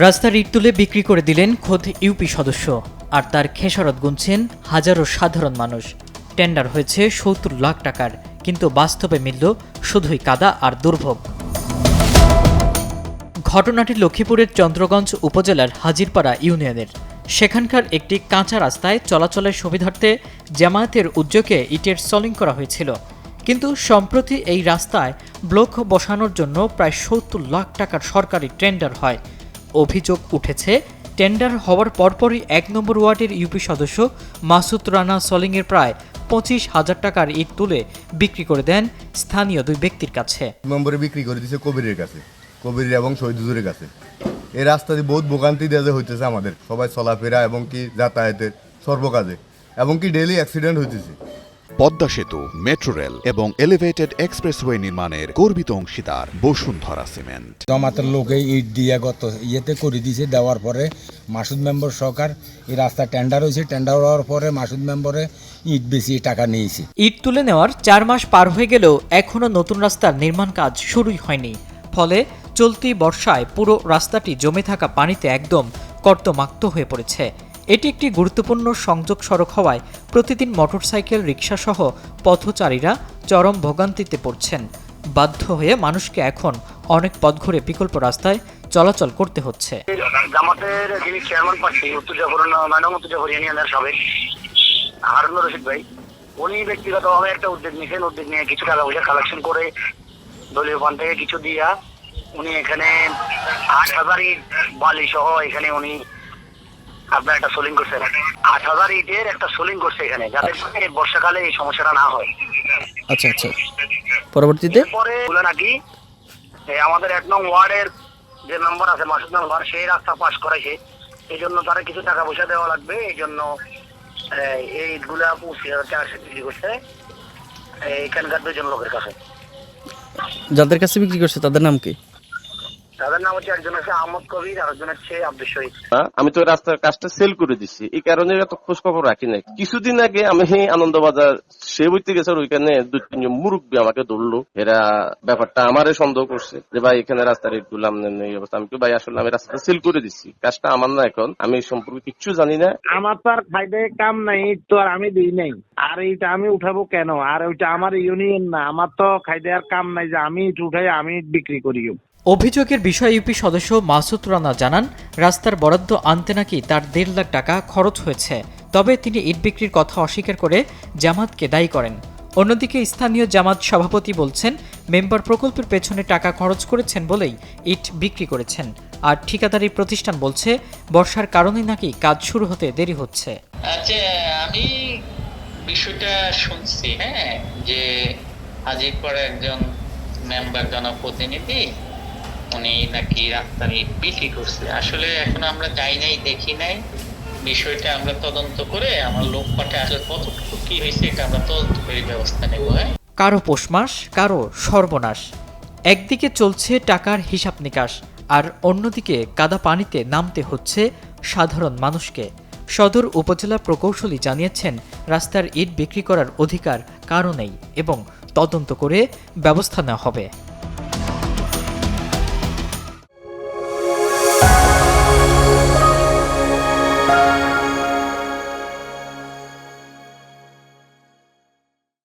রাস্তার ইট তুলে বিক্রি করে দিলেন খোদ ইউপি সদস্য, আর তার খেসারত গুনছেন হাজারো সাধারণ মানুষ। টেন্ডার হয়েছে ৭০ লাখ টাকার, কিন্তু বাস্তবে মিলল শুধুই কাদা আর দুর্ভোগ। ঘটনাটি লক্ষ্মীপুরের চন্দ্রগঞ্জ উপজেলার হাজিরপাড়া ইউনিয়নের। সেখানকার একটি কাঁচা রাস্তায় চলাচলের সুবিধার্থে জামায়াতের উদ্যোগে ইটের সলিং করা হয়েছিল, কিন্তু সম্প্রতি এই রাস্তায় ব্লক বসানোর জন্য প্রায় ৭০ লাখ টাকার সরকারি টেন্ডার হয়। অভিযোগ উঠেছে, টেন্ডার হওয়ার পরপরই ১ নম্বর ওয়ার্ডের ইউপি সদস্য মাসুদ রানা সলিংয়ের প্রায় ২৫,০০০ টাকার ইট তুলে বিক্রি করে দেন স্থানীয় দুই ব্যক্তির কাছে। নম্বরে বিক্রি করে দিয়েছে কবিরের কাছে, কবির এবং শহীদ হুজুরের কাছে। এই রাস্তা দিয়ে বহুত ভোগান্তি দেওয়া হইতেছে আমাদের, সবাই চলাফেরা এবং কি যাতায়াতের সর্বকাজে, এবং কি ডেইলি অ্যাক্সিডেন্ট হইতেছে। পদ্মা সেতু, মেট্রো রেল এবং এলিভেটেড এক্সপ্রেসওয়ে নির্মাণের গর্বিত অংশীদার বসুন্ধরা সিমেন্ট। জমাতের লোকে ইট দিয়ে গত ইয়েতে করে দিয়েছে, দেওয়ার পরে মাসুদ মেম্বার সরকার এই রাস্তা টেন্ডার হয়েছে, টেন্ডার হওয়ার পরে মাসুদ মেম্বরে ইট বেশি টাকা নিয়েছে। ইট তুলে নেওয়ার ৪ মাস পার হয়ে গেলেও এখনও নতুন রাস্তার নির্মাণ কাজ শুরুই হয়নি। ফলে চলতি বর্ষায় পুরো রাস্তাটি জমে থাকা পানিতে একদম কর্দমাক্ত হয়ে পড়েছে। এটি একটি গুরুত্বপূর্ণ সংযোগ সড়ক হওয়ায় প্রতিদিন মোটরসাইকেল, রিকশাসহ পথচারীরা চরম ভোগান্তিতে পড়ছেন। বাধ্য হয়ে মানুষকে এখন অনেক পথ ঘুরে বিকল্প রাস্তায় চলাচল করতে হচ্ছে। জামাতের যিনি চেয়ারম্যান প্রার্থী উত্তর ইউনিয়নের সাবেক হারুনুর রশিদ ভাই, উনি ব্যক্তিগতভাবে একটা উদ্যোগ নিয়েছেন। উদ্যোগ নিয়ে কিছু টাকা পয়সা কালেকশন করে দলীয় ফান্ড থেকে কিছু দিয়া উনি এখানে ৮,০০০ ইট বালি সহ এখানে উনি আপনার একটা সোলিং করছে। ৮,০০০ ইটের একটা সোলিং করছে এখানে, যাতে বর্ষাকালে এই সমস্যাটা না হয়। আচ্ছা আচ্ছা, পরবর্তীতে পরে নাকি আমাদের ১ নং ওয়ার্ডের যে মেম্বার আছে মাসুদ মেম্বার, সেই রাস্তা পাস করাইছে। এই জন্য তারা কিছু টাকা পয়সা দেওয়া লাগবে, এই জন্য এই ইটগুলা ২৫,০০০ টাকা বিক্রি করছে এখানকার ২ জন লোকের কাছে। যাদের কাছে বিক্রি করছে তাদের নাম কি? তাদের নাম হচ্ছে, একজন হচ্ছে আহমদ কবির, আর একজন হচ্ছে আব্দুল শহীদ। আমি তো রাস্তার কাজটা সেল করে দিছি, এই কারণে এত খোঁজ খবর রাখি নাই। কিছুদিন আগে আমি আনন্দবাজার সে বইতে গেছে, ওইখানে ২-৩ মুরব্বী আমাকে ধরলো। এরা ব্যাপারটা আমারে সন্দেহ করছে যে ভাই এখানে রাস্তার ইট গুলো এই অবস্থা। আমি ভাই আসলে আমি রাস্তাটা সেল করে দিচ্ছি, কাজটা আমার না, এখন আমি এই সম্পর্কে কিচ্ছু জানি না। আমার তো আর খাইতে কাম নাই, তো আর আমি দিই নাই, আর এইটা আমি উঠাবো কেন? আর ওইটা আমার ইউনিয়ন না, আমার তো খাইতে আর কাম নাই যে আমি ইট উঠাই আমি বিক্রি করি। অভিযোগের বিষয়ে ইউপি সদস্য মাসুদ রানা জানান, রাস্তার বরাদ্দ আনতে নাকি তার ১.৫ লাখ টাকা খরচ হয়েছে। তবে তিনি ইট বিক্রির কথা অস্বীকার করে জামাতকে দায়ী করেন। অন্যদিকে স্থানীয় জামাত সভাপতি বলছেন, মেম্বার প্রকল্পের পেছনে টাকা খরচ করেছেন বলেই ইট বিক্রি করেছেন। আর ঠিকাদারি প্রতিষ্ঠান বলছে, বর্ষার কারণে নাকি কাজ শুরু হতে দেরি হচ্ছে। আচ্ছা, আমি বিষয়টা শুনছি, যে হাজিরপুর একজন মেম্বার জনপ্রতিনিধি উনি নাকি রাস্তার ইট বিক্রি করছে। আসলে এখন আমরা যাই নাই, দেখি নাই বিষয়টা। আমরা তদন্ত করে আমার লোক পাঠে আসলে কতটুকু কি হয়েছে এটা আমরা তদন্ত করে ব্যবস্থা নেব। কারো পৌষমাস, কারো সর্বনাশ। একদিকে চলছে টাকার হিসাব নিকাশ, আর অন্যদিকে কাদা পানিতে নামতে হচ্ছে সাধারণ মানুষকে। সদর উপজেলা প্রকৌশলী জানিয়েছেন, রাস্তার ইট বিক্রি করার অধিকার কারো নেই এবং তদন্ত করে ব্যবস্থা নেওয়া হবে।